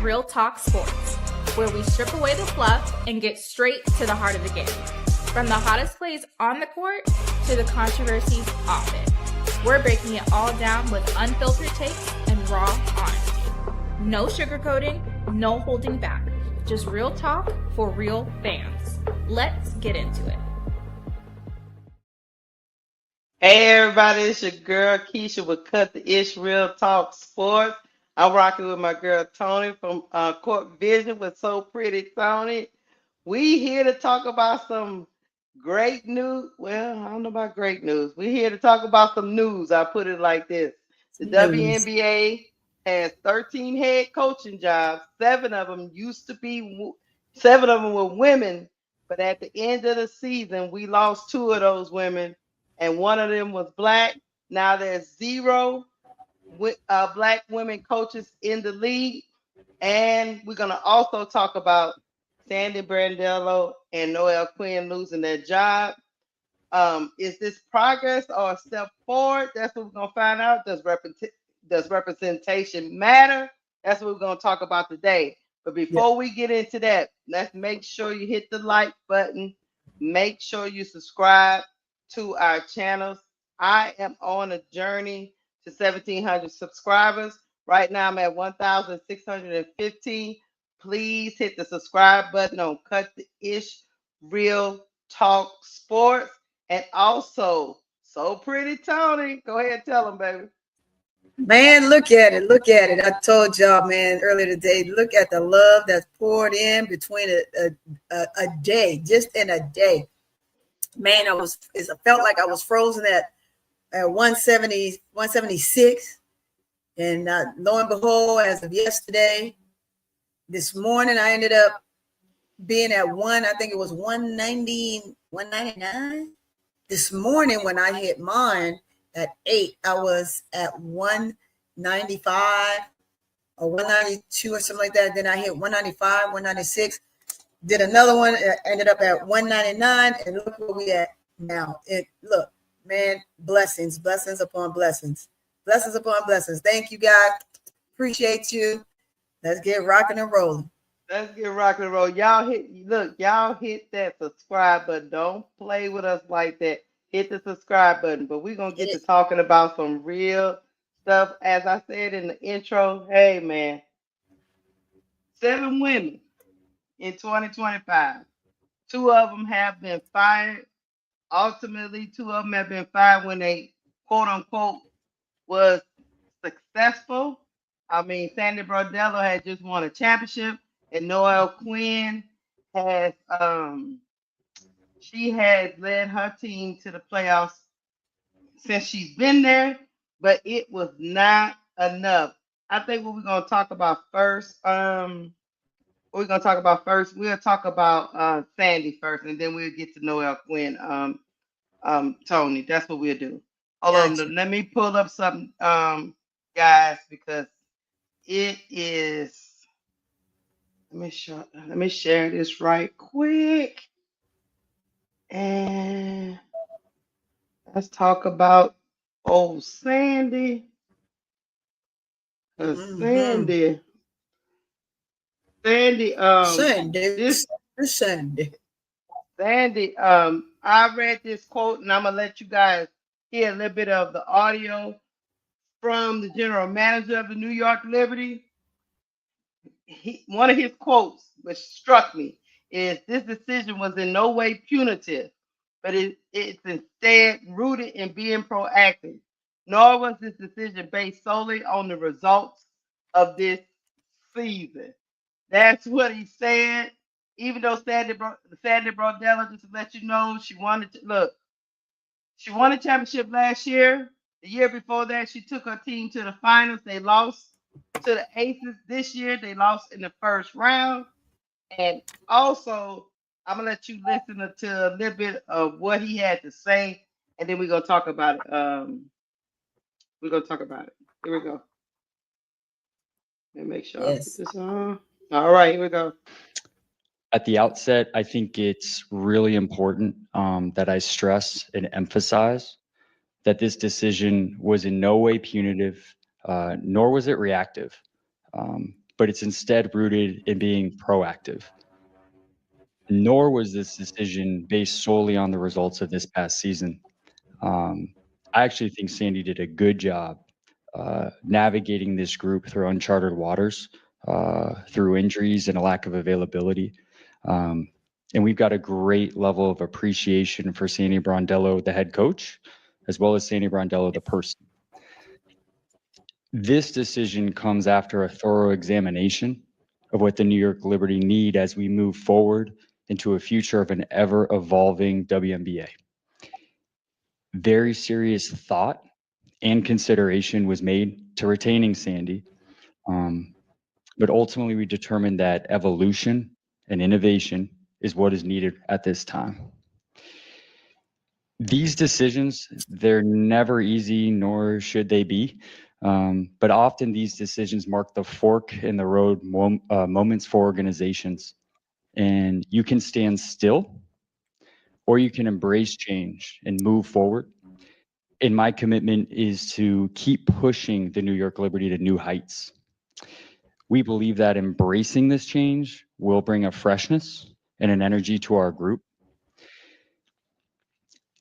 Real Talk Sports, where we strip away the fluff and get straight to the heart of the game. From the hottest plays on the court to the controversies off it. We're breaking it all down with unfiltered takes and raw honesty. No sugarcoating, no holding back. Just real talk for real fans. Let's get into it. Hey everybody, it's your girl Keysha with Cut the Ish Real Talk Sports. I'm rocking with my girl Tony from Court Vision with So Pretty Tony. We here to talk about some great news. Well, I don't know about great news. We're here to talk about some news. I put it like this. The WNBA has 13 head coaching jobs. 7 of them were women, but at the end of the season, we lost 2 of those women, and one of them was black. Now there's 0 black women coaches in the league, and we're going to also talk about Sandy Brondello and Noel Quinn losing their job. Is this progress or a step forward? That's what we're going to find out. Does representation matter? That's what we're going to talk about today. But before we get into that, let's make sure you hit the like button. Make sure you subscribe to our channels. I am on a journey to 1,700 subscribers. Right now, I'm at 1,615. Please hit the subscribe button on Cut the Ish Real Talk Sports. And also, So Pretty Tony. Go ahead and tell them, baby. Man, look at it. Look at it. I told y'all, man, earlier today, look at the love that's poured in between a day, just in a day. Man, it felt like I was frozen at 170, 176. And lo and behold, as of yesterday, this morning, I ended up being at I think it was 190, 199. This morning, when I hit mine at 8, I was at 195 or 192 or something like that. Then I hit 195, 196. Did another one, ended up at 199, and look where we at now. Look, man, blessings upon blessings. Blessings upon blessings. Thank you, guys. Appreciate you. Let's get rocking and rolling. Let's get rocking and rolling. Y'all hit that subscribe button. Don't play with us like that. Hit the subscribe button. But we're going to get to talking about some real stuff. As I said in the intro, hey, man, 7 women in 2025. 2 of them have been fired. Ultimately, 2 of them have been fired when they, quote unquote, was successful. I mean, Sandy Brondello had just won a championship, and Noel Quinn has she has led her team to the playoffs since she's been there, but it was not enough. I think what we're gonna talk about first, we'll talk about Sandy first, and then we'll get to Noel Quinn. Tony, that's what we'll do. Hold on, let me pull up something, guys, because it is. Let me share this right quick, and let's talk about old Sandy. Sandy. I read this quote, and I'm gonna let you guys hear a little bit of the audio from the general manager of the New York Liberty. One of his quotes, which struck me, is this decision was in no way punitive, but it's instead rooted in being proactive. Nor was this decision based solely on the results of this season. That's what he said. Even though Sandy Brondello, just to let you know, she won a championship last year. The year before that, she took her team to the finals. They lost to the Aces. This year, they lost in the first round. And also, I'm going to let you listen to a little bit of what he had to say, and then we're going to talk about it. Here we go. Let me make sure I put this on. All right, here we go. At the outset, I think it's really important that I stress and emphasize that this decision was in no way punitive, nor was it reactive. but it's instead rooted in being proactive. Nor was this decision based solely on the results of this past season. I actually think Sandy did a good job navigating this group through uncharted waters, through injuries and a lack of availability. And we've got a great level of appreciation for Sandy Brondello, the head coach, as well as Sandy Brondello, the person. This decision comes after a thorough examination of what the New York Liberty need as we move forward into a future of an ever-evolving WNBA. Very serious thought and consideration was made to retaining Sandy, but ultimately we determined that evolution and innovation is what is needed at this time. These decisions, they're never easy, nor should they be. But often these decisions mark the fork in the road moments for organizations. And you can stand still, or you can embrace change and move forward. And my commitment is to keep pushing the New York Liberty to new heights. We believe that embracing this change will bring a freshness and an energy to our group.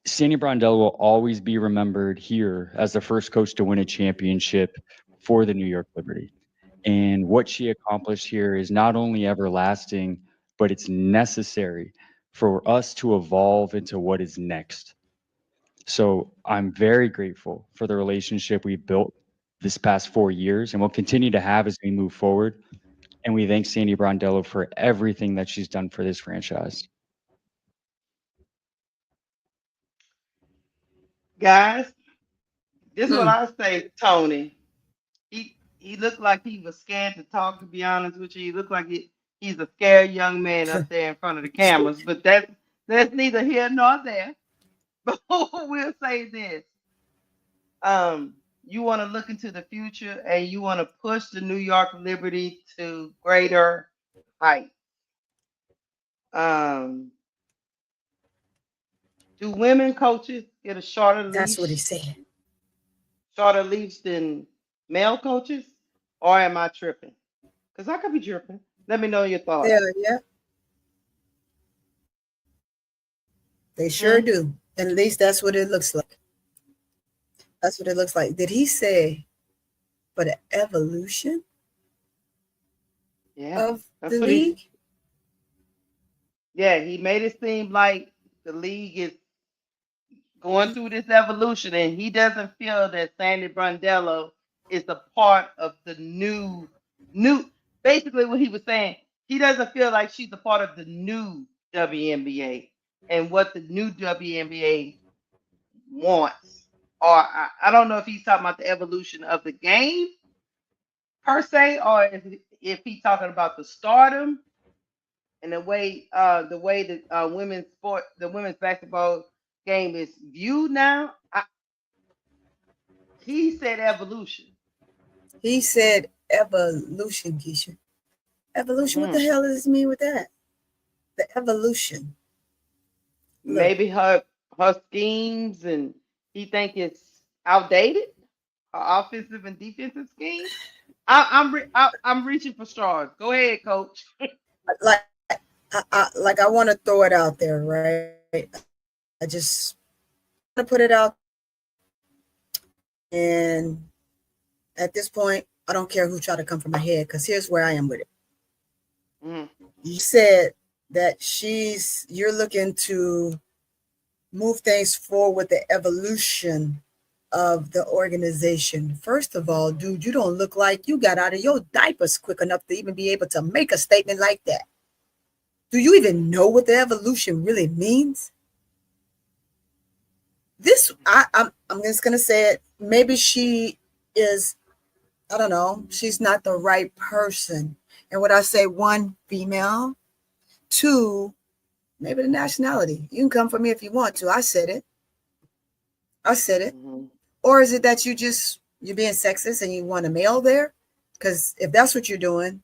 Sandy Brondello will always be remembered here as the first coach to win a championship for the New York Liberty. And what she accomplished here is not only everlasting, but it's necessary for us to evolve into what is next. So I'm very grateful for the relationship we built this past 4 years and will continue to have as we move forward. And we thank Sandy Brondello for everything that she's done for this franchise. Guys, this is what I say, Tony. He looked like he was scared to talk, to be honest with you. He looked like he's a scared young man up there in front of the cameras. But that's neither here nor there. But we'll say this. You want to look into the future and you want to push the New York Liberty to greater heights. Do women coaches get a shorter leash? That's what he said. Shorter leash than male coaches? Or am I tripping? Because I could be tripping. Let me know your thoughts. Yeah. They sure do. At least that's what it looks like. That's what it looks like. Did he say for the evolution of the league? He made it seem like the league is going through this evolution, and he doesn't feel that Sandy Brondello is a part of the new. Basically, what he was saying, he doesn't feel like she's a part of the new WNBA and what the new WNBA wants. Or I don't know if he's talking about the evolution of the game per se, or if he's talking about the stardom and the way the women's basketball game is viewed now. He said evolution. He said evolution, Keysha. Evolution. What the hell does it mean with that? The evolution. Maybe her schemes, and he think it's outdated. Her offensive and defensive schemes. I'm reaching for straws. Go ahead, Coach. I want to throw it out there, right? I just want to put it out. And at this point, I don't care who try to come from my head, because here's where I am with it. You said that you're looking to move things forward with the evolution of the organization. First of all, dude, you don't look like you got out of your diapers quick enough to even be able to make a statement like that. Do you even know what the evolution really means? I'm just gonna say it. Maybe she is, I don't know, she's not the right person. And what I say, one, female, two, maybe the nationality. You can come for me if you want to. I said it. Or is it that you're being sexist and you want a male there? Because if that's what you're doing,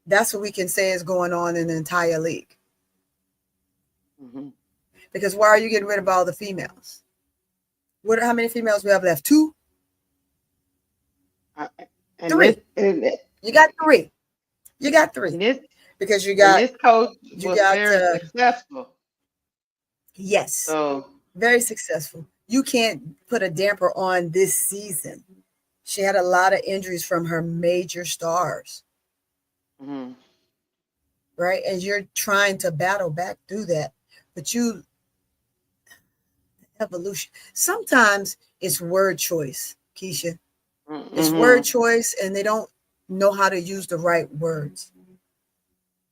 that's what we can say is going on in the entire league. Because why are you getting rid of all the females? How many females we have left? 2? 3. You got 3. You got 3 And this because you and got this coach you was got very successful. yes, So very successful. You can't put a damper on this season. She had a lot of injuries from her major stars, mhm. right? And you're trying to battle back through that. But you evolution. Sometimes it's word choice, Keysha. It's word Mhm. choice, and they don't know how to use the right words.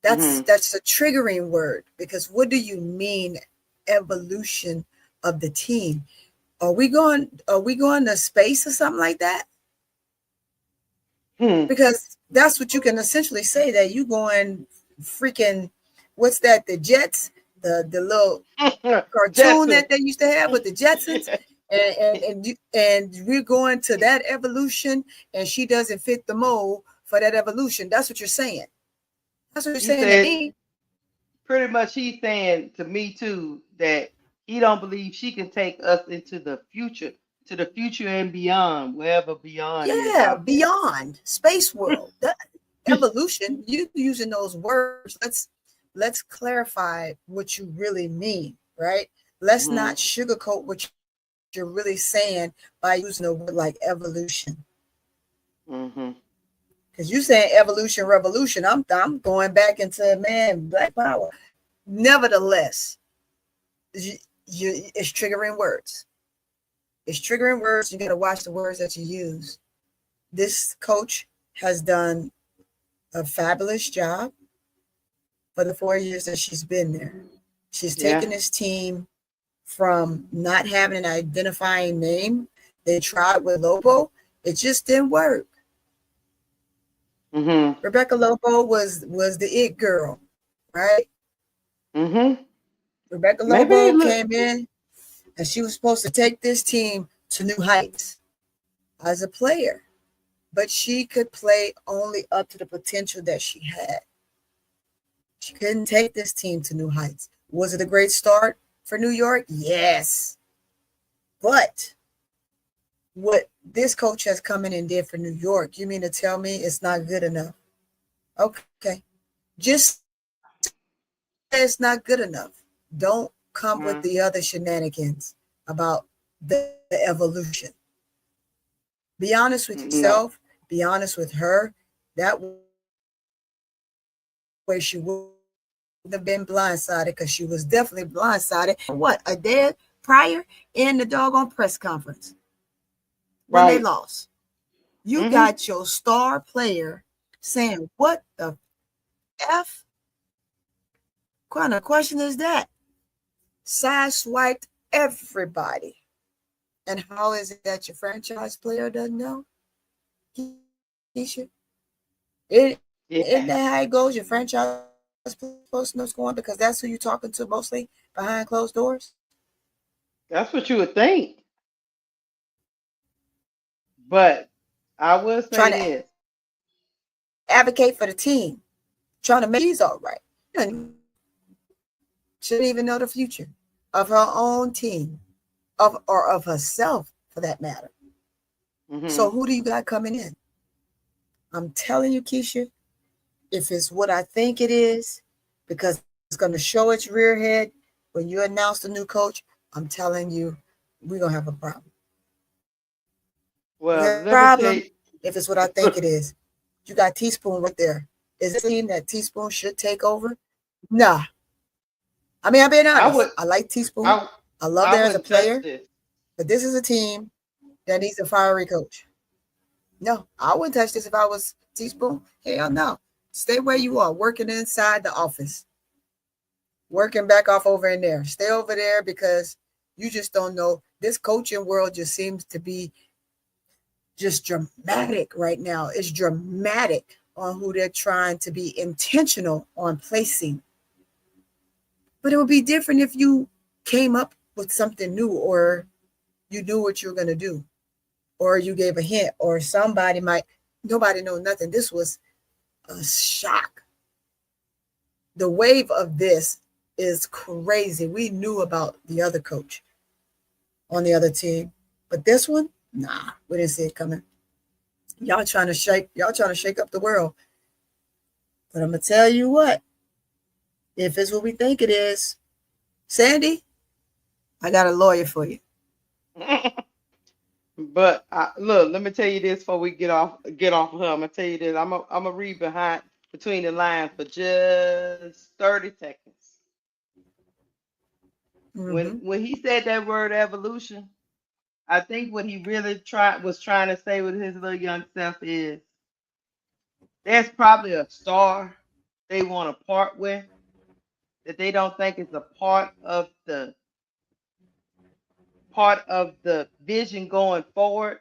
Mhm. That's a triggering word because what do you mean evolution of the team? Are we going to space or something like that? Hmm. Because that's what you can essentially say that you going freaking what's that? The Jets, the little cartoon Jetsons. that they used to have with the Jetsons, and we're going to that evolution, and she doesn't fit the mold for that evolution. That's what you're saying. That's what you're He saying to said me. pretty much he's saying to me too that he don't believe she can take us into the future, to the future and beyond, wherever beyond is Yeah, out there. beyond space world. That evolution, you using those words. Let's clarify what you really mean, right? Let's not Mhm. sugarcoat what you're really saying by using a word like evolution. Mhm. Because you saying evolution, revolution. I'm going back into man, black power. Nevertheless, it's triggering words. It's triggering words. You got to watch the words that you use. This coach has done a fabulous job for the 4 years that she's been there. She's Yeah. taken this team from not having an identifying name. They tried with Lobo. It just didn't work. Mhm. Rebecca Lobo was the it girl, right? Mhm. Rebecca Maybe Lobo look. came in and she was supposed to take this team to new heights as a player, but she could play only up to the potential that she had. She couldn't take this team to new heights. Was it a great start for New York? Yes. But what this coach has come in and did for New York, you mean to tell me it's not good enough? Okay. Just say it's not good enough. Don't come with Mhm. the other shenanigans about the evolution. Be honest with No. yourself. Be honest with her. That way she wouldn't have been blindsided because she was definitely blindsided. What, a day prior in the doggone press conference when they Right. lost? You Mhm. got your star player saying, what the F? What kind of question is that? Sideswiped everybody. And how is it that your franchise player doesn't know? Keysha? Isn't Yeah. that how it goes? Your franchise supposed to know what's going on because that's who you're talking to mostly behind closed doors. That's what you would think. But I will say Trying to this. advocate for the team, trying to make she's all right. And shouldn't even know the future of her own team, of herself for that matter. So Mhm. who do you got coming in? I'm telling you, Keysha, if it's what I think it is, because it's going to show its rear head when you announce the new coach, I'm telling you, we're going to have a problem. We Well, have a let me tell problem you. if it's what I think it is. You got Teaspoon right there. Is this a team that Teaspoon should take over? Nah. I mean, I'm being I honest. would. I like Teaspoon. I. I love I her as a wouldn't touch player, this. but this is a team that needs a fiery coach. No, I wouldn't touch this if I was Teaspoon. Hell no. Stay where you are, working inside the office, working back off over in there. Stay over there because you just don't know. This coaching world just seems to be just dramatic right now. It's dramatic on who they're trying to be intentional on placing. But it would be different if you came up with something new or you knew what you were going to do or you gave a hint or somebody might, nobody know nothing. This was a shock. The wave of this is crazy. We knew about the other coach on the other team, but this one, nah, we didn't see it coming. Y'all trying to shake up the world. But I'm going to tell you what, if it's what we think it is, Sandy, I got a lawyer for you. But look, let me tell you this before we get off of her. I'm gonna tell you this. I'm gonna read between the lines for just 30 seconds. When he said that word evolution, I think what he really was trying to say with his little young self is there's probably a star they want to part with that they don't think is a part of the vision going forward.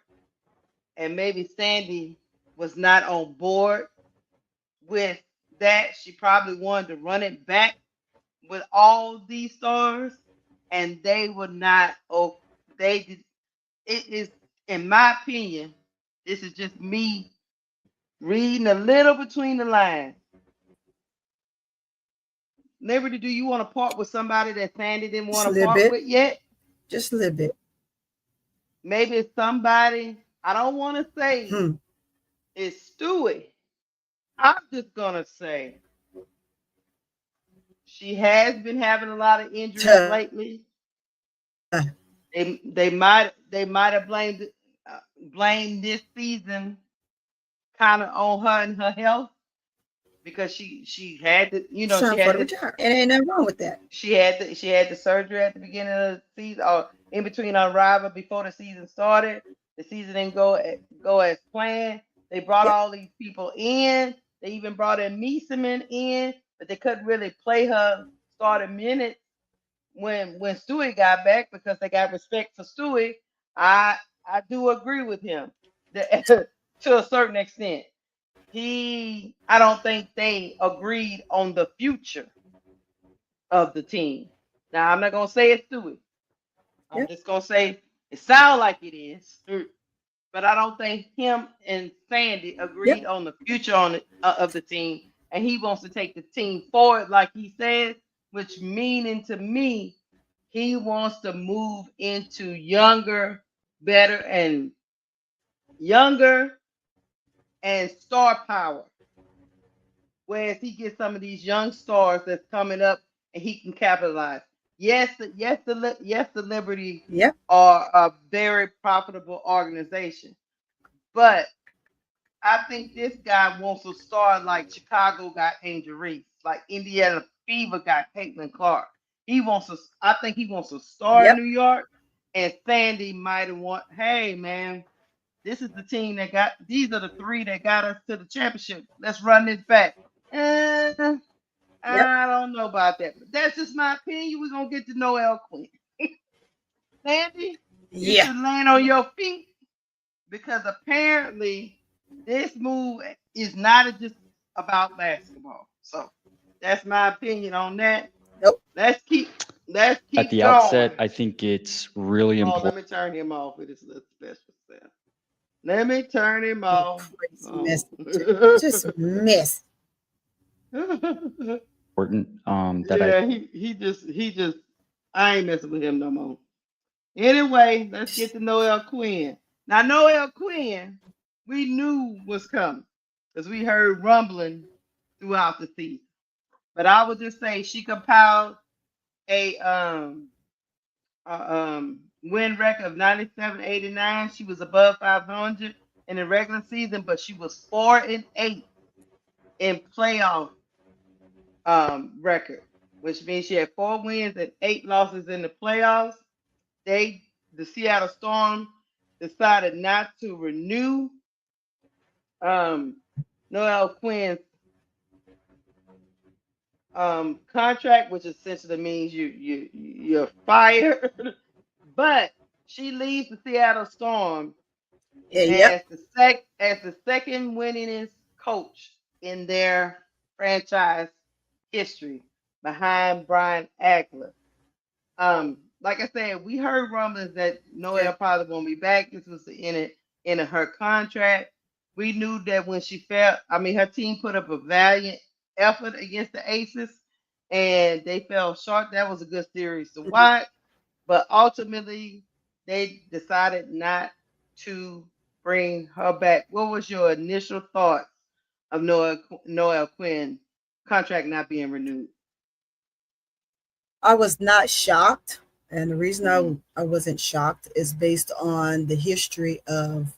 And maybe Sandy was not on board with that. She probably wanted to run it back with all these stars, and they would not. Oh, they did. It is, in my opinion, this is just me reading a little between the lines. Liberty, do you want to part with somebody that Sandy didn't want to part with yet? Just a little bit. Maybe it's somebody, I don't want to say it's Stewie. I'm just going to say she has been having a lot of injuries lately. They might have blamed this season kind of on her and her health because she had to, she had to, and ain't nothing wrong with that. She had the surgery at the beginning of the season or in between arrival before the season started. The season didn't go as planned. They brought all these people in. They even brought in Meeseman in, but they couldn't really play her starting minutes when Stewie got back because they got respect for Stewie. I do agree with him to a certain extent. I don't think they agreed on the future of the team. Now I'm not gonna say it's Stewie. I'm just gonna say it sounds like it is, but I don't think him and Sandy agreed on the future of the team, and he wants to take the team forward, like he said, which meaning to me, he wants to move into younger, better, and star power. Whereas he gets some of these young stars that's coming up and he can capitalize. Yes, the Liberty are a very profitable organization, but I think this guy wants to start like Chicago got Angel Reese, like Indiana Fever got Caitlin Clark. I think he wants to start in New York, and Sandy might have want. Hey man, this is the team these are the three that got us to the championship. Let's run this back. I don't know about that, but that's just my opinion. We're gonna get to Noel Quinn. Sandy, you should land on your feet because apparently this move is not just about basketball. So that's my opinion on that. Nope. Let's keep at the going. outset. I think it's really important. Let me turn him off with his little special sound. Let me turn him off. Just miss. Important. He just I ain't messing with him no more. Anyway, let's get to Noel Quinn. Now Noel Quinn, we knew was coming because we heard rumbling throughout the season. But I would just say she compiled a win record of 97-89. She was above 500 in the regular season, but she was 4-8 in playoff record, which means she had 4 wins and 8 losses in the playoffs. The Seattle Storm decided not to renew Noel Quinn's contract, which essentially means you're fired. But she leaves the Seattle Storm as the second winningest coach in their franchise history, behind Brian Agler. Like I said, we heard rumblings that Noel probably won't be back. This was the end of her contract. We knew that when she fell, her team put up a valiant effort against the Aces, and they fell short. That was a good series to watch, but ultimately they decided not to bring her back. What was your initial thoughts of Noel Quinn contract not being renewed? I was not shocked. And the reason I wasn't shocked is based on the history of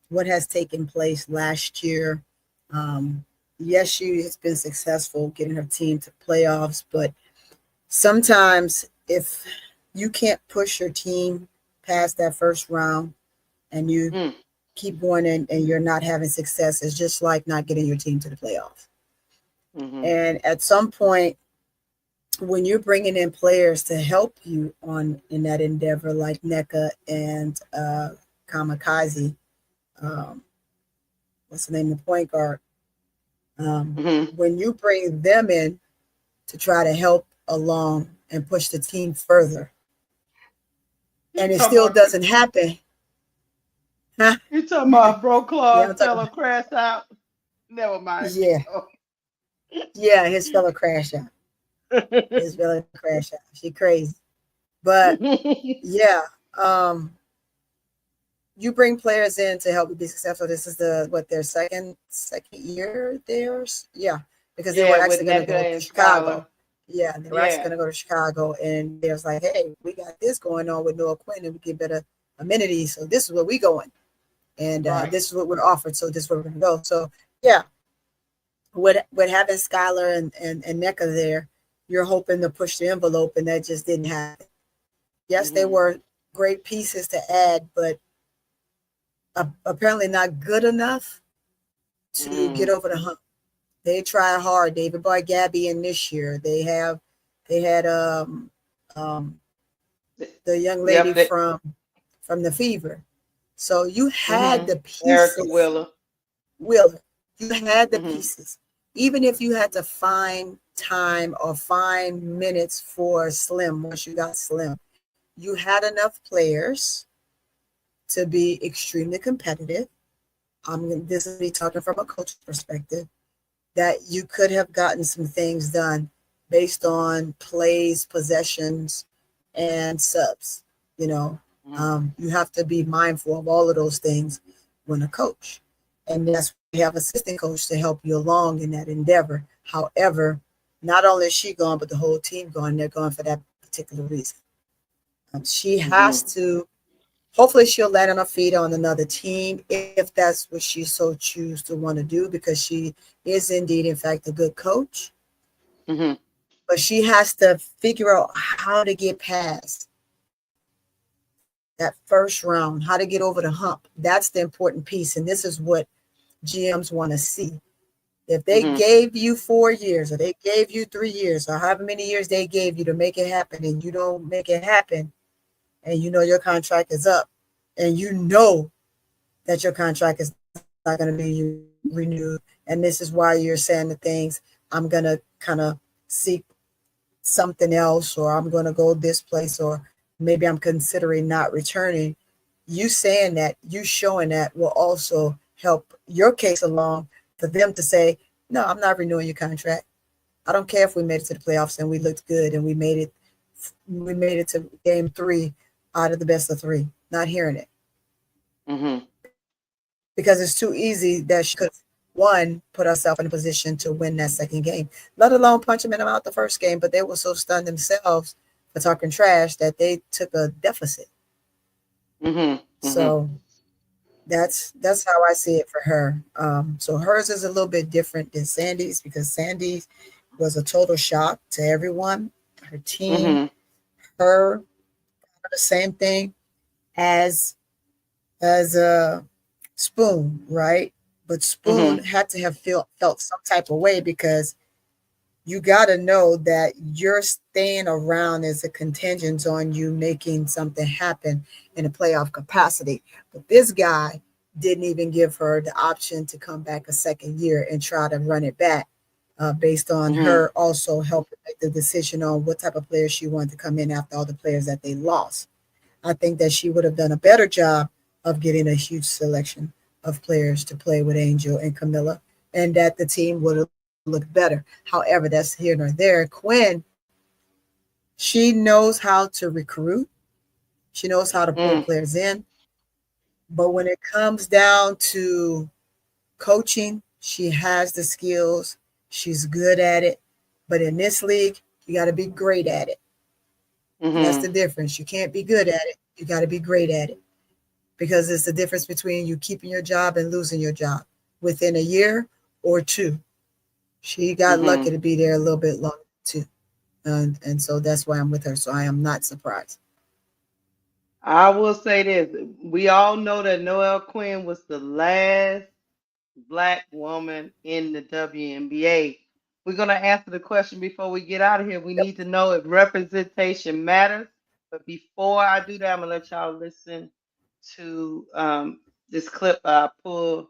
what has taken place last year. Yes, she has been successful getting her team to playoffs, but sometimes if you can't push your team past that first round and you keep going in and you're not having success, it's just like not getting your team to the playoffs. And at some point, when you're bringing in players to help you in that endeavor, like NECA and Kamikaze, what's the name of the point guard? When you bring them in to try to help along and push the team further, and it still doesn't happen. Huh? You talking about Bro Claude's Yeah, fellow crash out? Never mind. Yeah. Yeah, his fellow crash out. His fellow crash out. She crazy. But yeah, you bring players in to help you be successful. This is their second year theirs. Yeah, because they were actually going to go to Chicago. Yeah, they were actually going to go to Chicago, and they was like, "Hey, we got this going on with Noel Quinn, and we get better amenities. So this is where we going, and this is what we're offered. So this is where we're going to go." So yeah, with having Skylar and NECA there, you're hoping to push the envelope, and that just didn't happen. Yes, they were great pieces to add, but apparently not good enough to get over the hump. They tried hard. David brought Gabby in this year. They had the young lady from the Fever. So you had the pieces. Erica Wheeler. You had the pieces. Even if you had to find time or find minutes for Slim, once you got Slim, you had enough players to be extremely competitive. This is me talking from a coach perspective, that you could have gotten some things done based on plays, possessions, and subs. You have to be mindful of all of those things when a coach. And that's why we have assistant coach to help you along in that endeavor. However, not only is she gone, but the whole team gone. They're gone for that particular reason. She has to. Hopefully she'll land on her feet on another team if that's what she so choose to want to do, because she is indeed, in fact, a good coach. But she has to figure out how to get past that first round, how to get over the hump. That's the important piece. And this is what GMs want to see. If they gave you 4 years, or they gave you 3 years, or however many years they gave you to make it happen, and you don't make it happen, and you know your contract is up, and you know that your contract is not going to be renewed, and this is why you're saying the things, I'm going to kind of seek something else, or I'm going to go this place, or maybe I'm considering not returning. You saying that, you showing that will also help your case along for them to say, no, I'm not renewing your contract. I don't care if we made it to the playoffs and we looked good and we made it to game 3 out of the best of 3. Not hearing it. Because it's too easy that she could, one, put herself in a position to win that second game, let alone punch them in out the first game. But they were so stunned themselves for talking trash that they took a deficit. So that's how I see it for her. So hers is a little bit different than Sandy's, because Sandy's was a total shock to everyone. Her team, her, the same thing as Spoon, right? But Spoon had to have felt some type of way, because you got to know that you're staying around as a contingent on you making something happen in a playoff capacity. But this guy didn't even give her the option to come back a second year and try to run it back, based on her also helping make the decision on what type of players she wanted to come in after all the players that they lost. I think that she would have done a better job of getting a huge selection of players to play with Angel and Camilla, and that the team would have looked better. However, that's here nor there. Quinn, she knows how to recruit. She knows how to pull players in. But when it comes down to coaching, She has the skills. She's good at it. But in this league, you got to be great at it. And that's the difference. You can't be good at it. You got to be great at it. Because it's the difference between you keeping your job and losing your job within a year or two. She got lucky to be there a little bit longer too. And so that's why I'm with her. So I am not surprised. I will say this. We all know that Noel Quinn was the last black woman in the WNBA. We're going to answer the question before we get out of here. We need to know if representation matters. But before I do that, I'm going to let y'all listen to this clip I pulled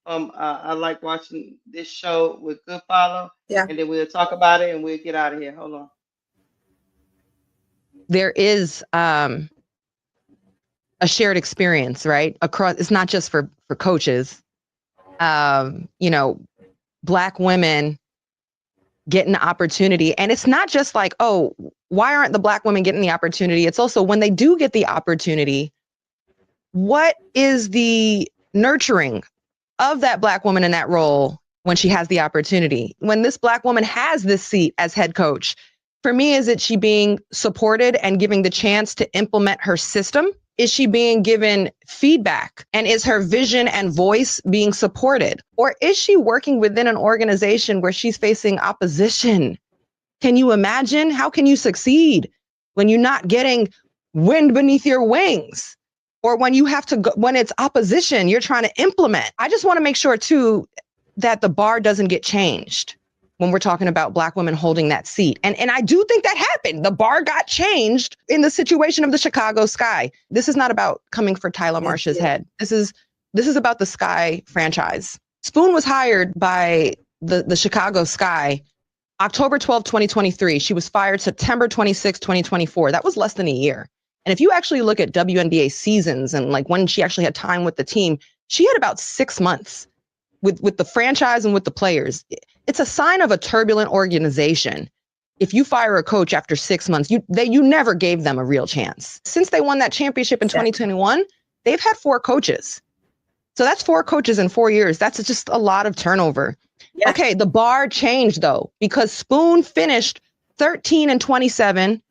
from. I like watching this show with Goodfellow. Yeah. And then we'll talk about it and we'll get out of here. Hold on. There is a shared experience, right? Across, it's not just for coaches. You know, black women get an opportunity, and it's not just like, oh, why aren't the black women getting the opportunity? It's also when they do get the opportunity, what is the nurturing of that black woman in that role when she has the opportunity? When this black woman has this seat as head coach, for me, is it she being supported and giving the chance to implement her system? Is she being given feedback? And is her vision and voice being supported? Or is she working within an organization where she's facing opposition? Can you imagine? How can you succeed when you're not getting wind beneath your wings? Or when you have to go, when it's opposition, you're trying to implement. I just want to make sure too that the bar doesn't get changed when we're talking about black women holding that seat. And I do think that happened. The bar got changed in the situation of the Chicago Sky. This is not about coming for Tyler Marsh's head. This is about the Sky franchise. Spoon was hired by the Chicago Sky October 12, 2023. She was fired September 26, 2024. That was less than a year. And if you actually look at WNBA seasons and like when she actually had time with the team, she had about 6 months with the franchise and with the players. It's a sign of a turbulent organization. If you fire a coach after 6 months, you never gave them a real chance. Since they won that championship in 2021, they've had 4 coaches. So that's 4 coaches in 4 years. That's just a lot of turnover. Yeah. Okay, the bar changed though, because Spoon finished 13-27.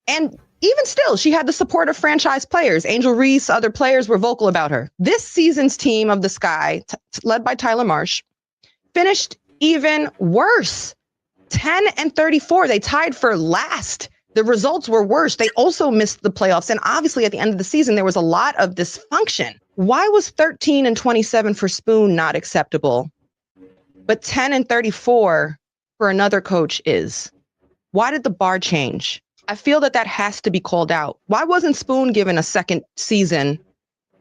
And even still, she had the support of franchise players. Angel Reese, other players were vocal about her. This season's team of the Sky, led by Tyler Marsh, finished even worse. 10-34. They tied for last. The results were worse. They also missed the playoffs. And obviously at the end of the season, there was a lot of dysfunction. Why was 13-27 for Spoon not acceptable? But 10-34 for another coach is. Why did the bar change? I feel that has to be called out. Why wasn't Spoon given a second season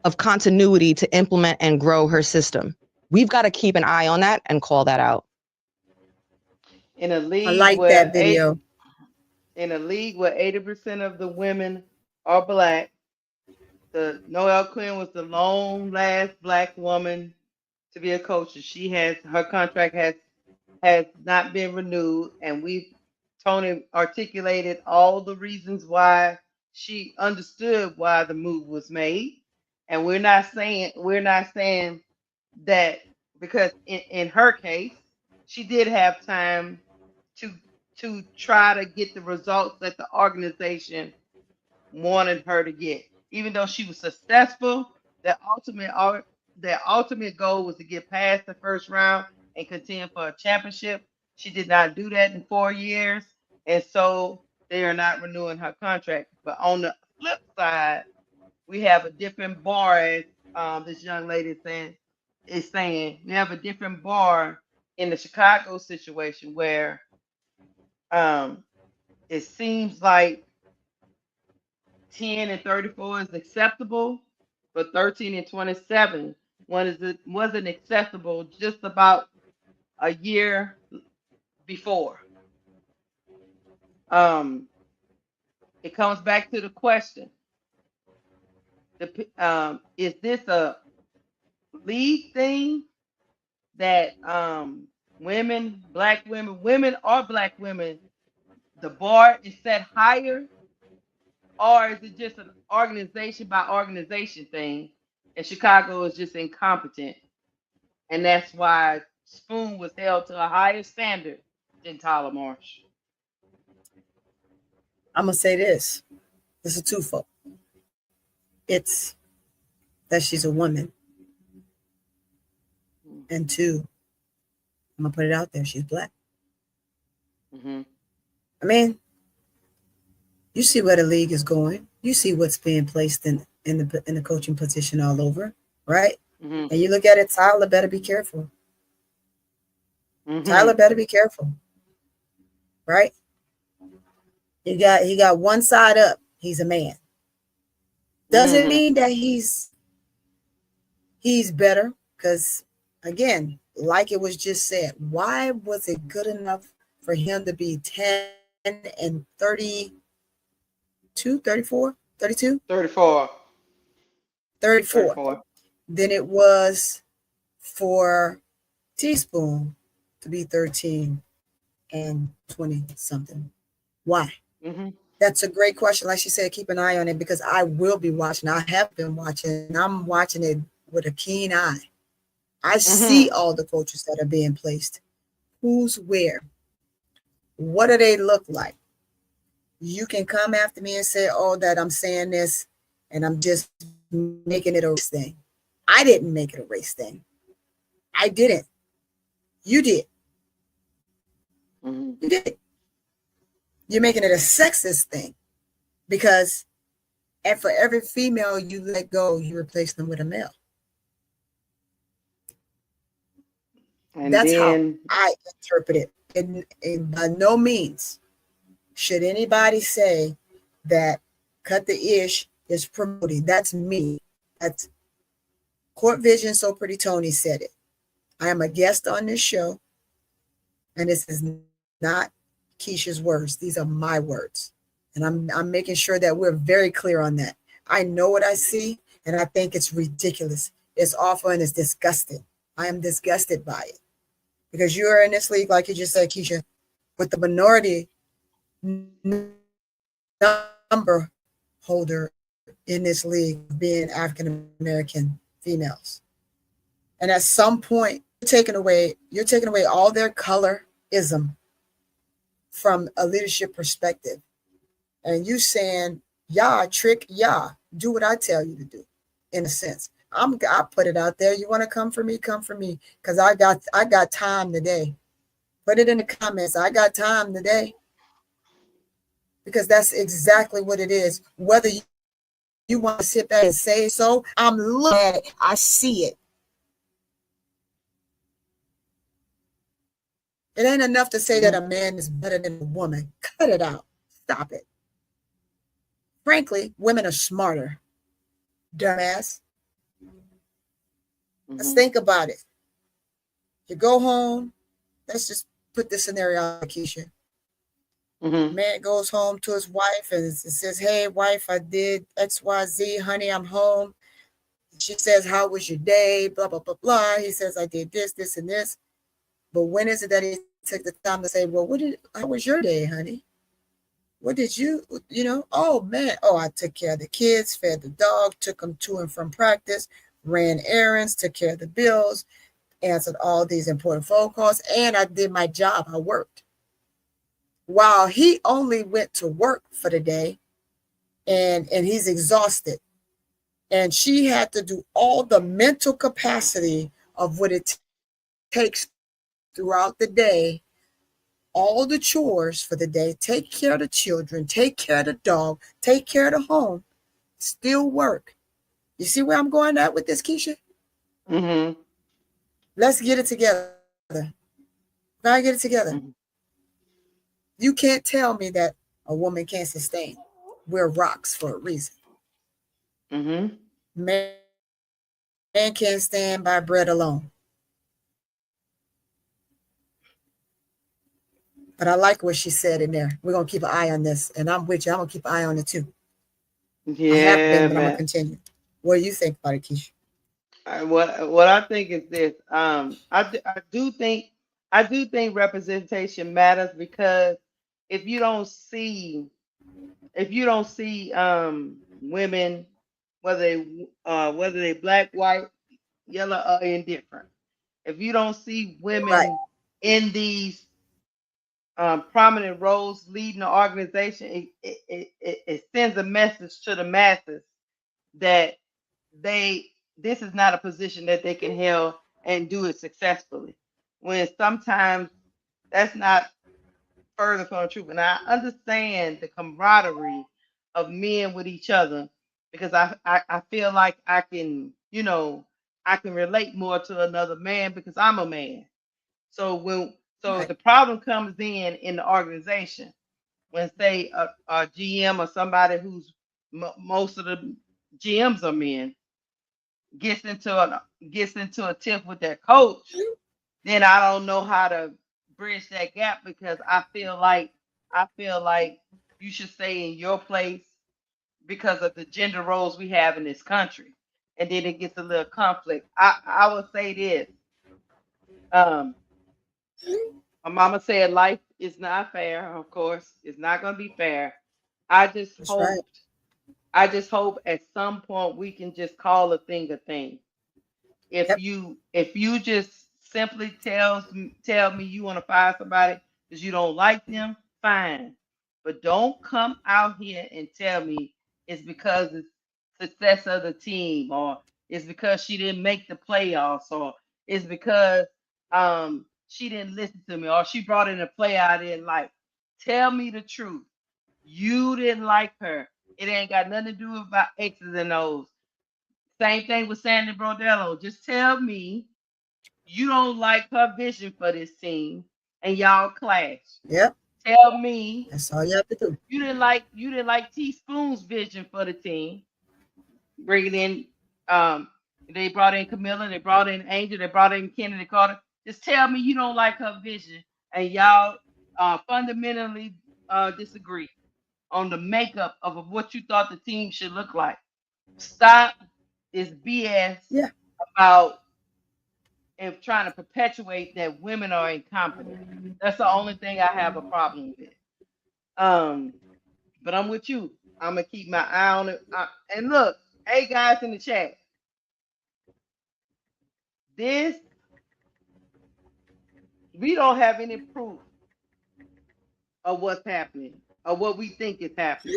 of continuity to implement and grow her system? We've got to keep an eye on that and call that out. In a league I like where that video. In a league where 80% of the women are black, the Noel Quinn was the last black woman to be a coach. Her contract has not been renewed, and Tony articulated all the reasons why she understood why the move was made. And we're not saying that because in her case, she did have time to try to get the results that the organization wanted her to get. Even though she was successful, the ultimate goal was to get past the first round and contend for a championship. She did not do that in 4 years, and so they are not renewing her contract. But on the flip side, we have a different bar, as this young lady is saying. We have a different bar in the Chicago situation where it seems like 10-34 is acceptable, but 13-27 wasn't acceptable just about a year before. It comes back to the question: is this a league thing that black women or black women, the bar is set higher? Or is it just an organization by organization thing, and Chicago is just incompetent And that's why Spoon was held to a higher standard than Tyler Marsh. I'm gonna say this. This is twofold. It's that she's a woman, and two, I'm gonna put it out there. She's black. Mm-hmm. I mean, you see where the league is going. You see what's being placed in the coaching position all over, right? Mm-hmm. And you look at it. Tyler better be careful. Mm-hmm. Tyler better be careful, right? He got one side up. He's a man. Doesn't mean that he's better, because again, like it was just said, why was it good enough for him to be 10 and 32, 34, 32? 34. 34 than it was for Teaspoon to be 13 and 20 something? Why? Mm-hmm. That's a great question. Like she said, keep an eye on it, because I will be watching. I have been watching, and I'm watching it with a keen eye. I see all the coaches that are being placed. Who's where? What do they look like? You can come after me and say, oh, that I'm saying this and I'm just making it a race thing. I didn't make it a race thing. I didn't. You did. Mm-hmm. You did. You're making it a sexist thing, because and for every female you let go, you replace them with a male. And that's then, how I interpret it. And by no means should anybody say that Cut the Ish is promoting. That's me. That's Court Vision. So Pretty Tony said it. I am a guest on this show, and this is not Keysha's words. These are my words. And I'm making sure that we're very clear on that. I know what I see, and I think it's ridiculous. It's awful, and it's disgusting. I am disgusted by it. Because you are in this league, like you just said, Keysha, with the minority number holder in this league being African American females. And at some point, you're taking away all their colorism from a leadership perspective. And you saying, yeah, trick, yeah, do what I tell you to do, in a sense. I put it out there. You want to come for me, because I got time today. Put it in the comments. I got time today. Because that's exactly what it is. Whether you want to sit back and say so, I'm looking at it. I see it. It ain't enough to say that a man is better than a woman. Cut it out. Stop it. Frankly, women are smarter. Dumbass. Let's think about it. You go home. Let's just put this scenario out, Keysha. Man goes home to his wife and says, hey, wife, I did X, Y, Z. Honey, I'm home. She says, how was your day? Blah, blah, blah, blah. He says, I did this, this, and this. But when is it that he took the time to say, well, how was your day, honey? What did oh, man. Oh, I took care of the kids, fed the dog, took them to and from practice, ran errands, took care of the bills, answered all these important phone calls, and I did my job. I worked. While he only went to work for the day, and he's exhausted. And she had to do all the mental capacity of what it takes throughout the day, all the chores for the day, take care of the children, take care of the dog, take care of the home, still work. You see where I'm going at with this, Keysha? Mm-hmm. Let's get it together. Gotta get it together. Mm-hmm. You can't tell me that a woman can't sustain. We're rocks for a reason. Mm-hmm. Man can't stand by bread alone. But I like what she said in there. We're going to keep an eye on this. And I'm with you. I'm going to keep an eye on it too. Yeah, I have been, but I'm going to continue. What do you think about it, Keysha? What I think is this. I do think representation matters, because if you don't see women, whether they black, white, yellow, or indifferent, if you don't see women Right. in these prominent roles leading the organization, it sends a message to the masses that this is not a position that they can hold and do it successfully. When sometimes that's not further from the truth. And I understand the camaraderie of men with each other because I feel like I can, I can relate more to another man because I'm a man. So Right. the problem comes in the organization when say a GM or somebody who's most of the GMs are men gets into a tiff with their coach, then I don't know how to bridge that gap because I feel like you should stay in your place because of the gender roles we have in this country. And then it gets a little conflict. I will say this. Um, my mama said life is not fair, of course. It's not gonna be fair. I just That's right. hope I just hope at some point we can just call a thing a thing. If Yep. you just simply tell me you want to fire somebody because you don't like them, fine. But don't come out here and tell me it's because it's success of the team, or it's because she didn't make the playoffs, or it's because she didn't listen to me, or she brought in a player I didn't like. Tell me the truth. You didn't like her. It ain't got nothing to do about X's and O's. Same thing with Sandy Brondello. Just tell me you don't like her vision for this team and y'all clash. Yep. Tell me That's all you have to do. you didn't like Teaspoon's vision for the team. Bringing in they brought in Camilla, they brought in Angel, they brought in Kennedy Carter. Just tell me you don't like her vision and y'all fundamentally disagree on the makeup of what you thought the team should look like. Stop this BS Yeah. about and trying to perpetuate that women are incompetent. That's the only thing I have a problem with. But I'm with you. I'm gonna keep my eye on it. And look, hey guys in the chat, this we don't have any proof of what's happening or what we think is happening.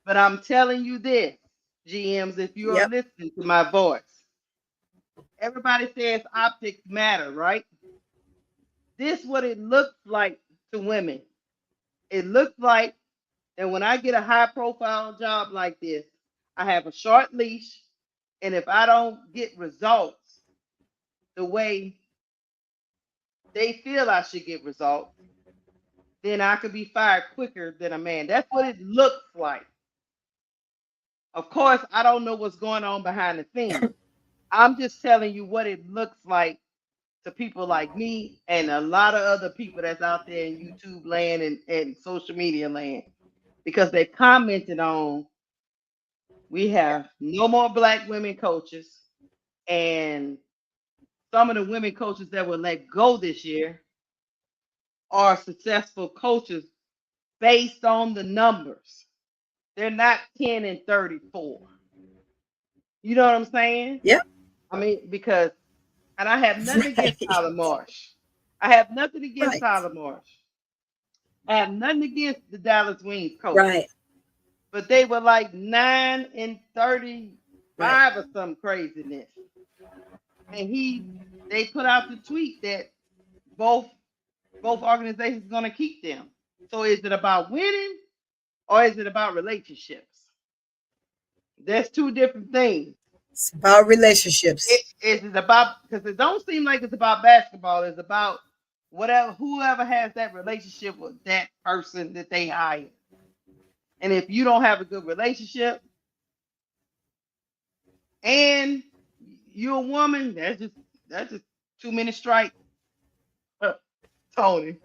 But I'm telling you this, GMs, if you are Yep. listening to my voice, everybody says optics matter, right? This what it looks like to women. It looks like that when I get a high profile job like this, I have a short leash, and if I don't get results the way they feel I should get results, then I could be fired quicker than a man. That's what it looks like. Of course, I don't know what's going on behind the scenes. I'm just telling you what it looks like to people like me and a lot of other people that's out there in YouTube land and social media land because they commented on we have no more black women coaches, and some of the women coaches that were let go this year are successful coaches based on the numbers. They're not 10 and 34. You know what I'm saying? Yep. I mean, because, and I have nothing against Right. Tyler Marsh. I have nothing against Right. Tyler Marsh. I have nothing against the Dallas Wings coach. Right. But they were like 9 and 35 Right. or some craziness. And they put out the tweet that both organizations are going to keep them. So is it about winning or is it about relationships? That's two different things. It's about relationships. Is it about, because it don't seem like it's about basketball. It's about whoever has that relationship with that person that they hire. And if you don't have a good relationship and you're a woman, that's just too many strikes, Tony.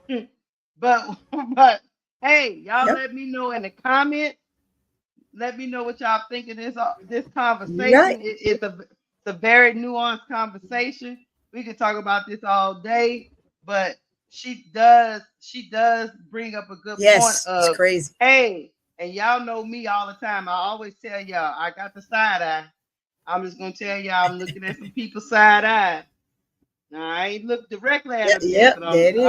but hey, y'all Yep. let me know in the comments. Let me know what y'all think of this conversation. Right. It's a very nuanced conversation. We could talk about this all day, but she does bring up a good point Yes. It's of, crazy. hey, and y'all know me all the time. I always tell y'all I got the side eye. I'm just gonna tell y'all I'm looking at some people side eye. Now, I ain't looked directly at him Yep, yet, but there it is.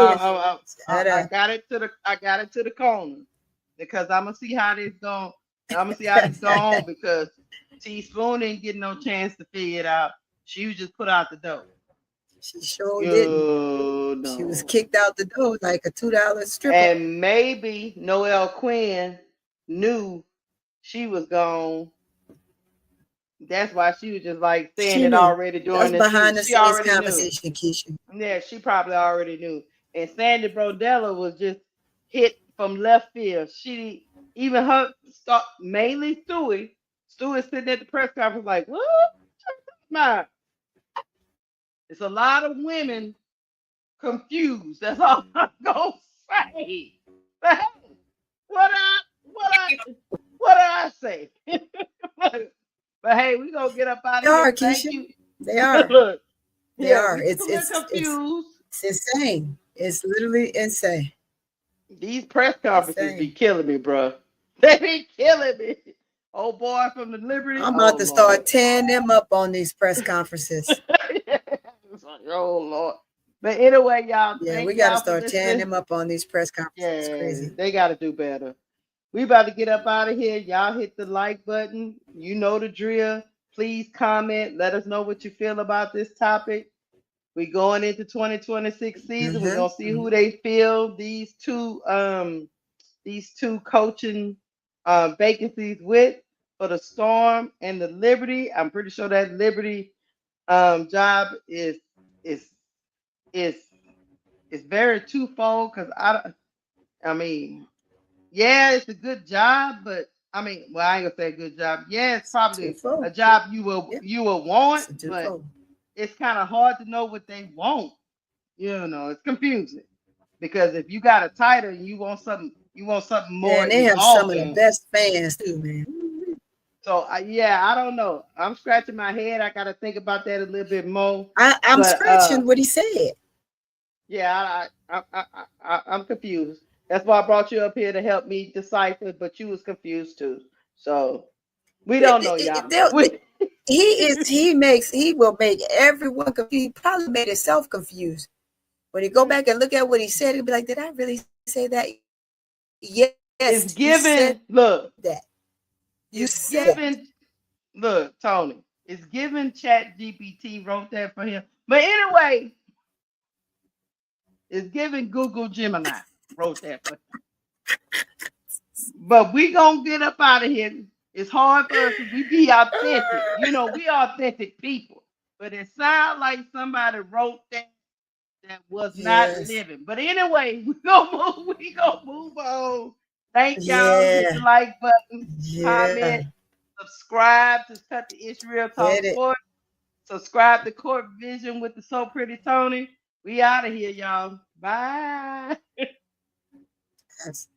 I got it to the corner because I'm gonna see how this going. I'm gonna see how this go on because Teaspoon didn't get no chance to figure it out. She was just put out the door. She sure didn't. No. She was kicked out the door like a $2 stripper. And maybe Noel Quinn knew she was gone. That's why she was just like saying She it knew. already during That's behind the She scenes already conversation, Keysha. knew. Yeah, she probably already knew. And Sandy Brondello was just hit from left field. She even her mainly Stewie. Stewie sitting at the press conference like, what? Man, it's a lot of women confused. That's all I'm gonna say. But hey, what did I say? but hey, we gonna get up out of They here. are, Thank Keysha. you. They are. Look, They yeah, are. we confused. It's insane. It's literally insane. These press conferences Insane. be killing me, bro. They be killing me. Oh boy from the Liberty. I'm about to start tearing them up on these press conferences. Oh Lord. But anyway, y'all. Yeah, we got to start tearing them up on these press conferences. Yeah, it's crazy. They got to do better. We about to get up out of here. Y'all hit the like button. You know the drill. Please comment. Let us know what you feel about this topic. We going into 2026 season. We're gonna see who they feel these two coaching vacancies with for the Storm and the Liberty. I'm pretty sure that Liberty job is very twofold because I mean, yeah, it's a good job, but I mean, well, I ain't gonna say a good job. Yeah, it's probably a job you will want, but it's kind of hard to know what they want. You know, it's confusing because if you got a title and you want something more. And they have some of the best fans too, man. So I don't know. I'm scratching my head. I got to think about that a little bit more. I'm scratching what he said. Yeah, I'm confused. That's why I brought you up here to help me decipher, but you was confused too. So we don't know, y'all. He will make everyone confused. He probably made himself confused. When you go back and look at what he said, he'll be like, did I really say that? Yes. It's given, look. That. It's given, look, Tony. It's given ChatGPT wrote that for him. But anyway, it's given Google Gemini wrote that for him. But we gonna get up out of here. It's hard for us because we be authentic. You know, we authentic people. But it sounds like somebody wrote that was not living. But anyway, we gonna move on. Thank y'all. Hit the like button, comment, subscribe to Cut the Israel Talk Sports. Subscribe to Court Vision with the So Pretty Tony. We out of here, y'all. Bye. Yes.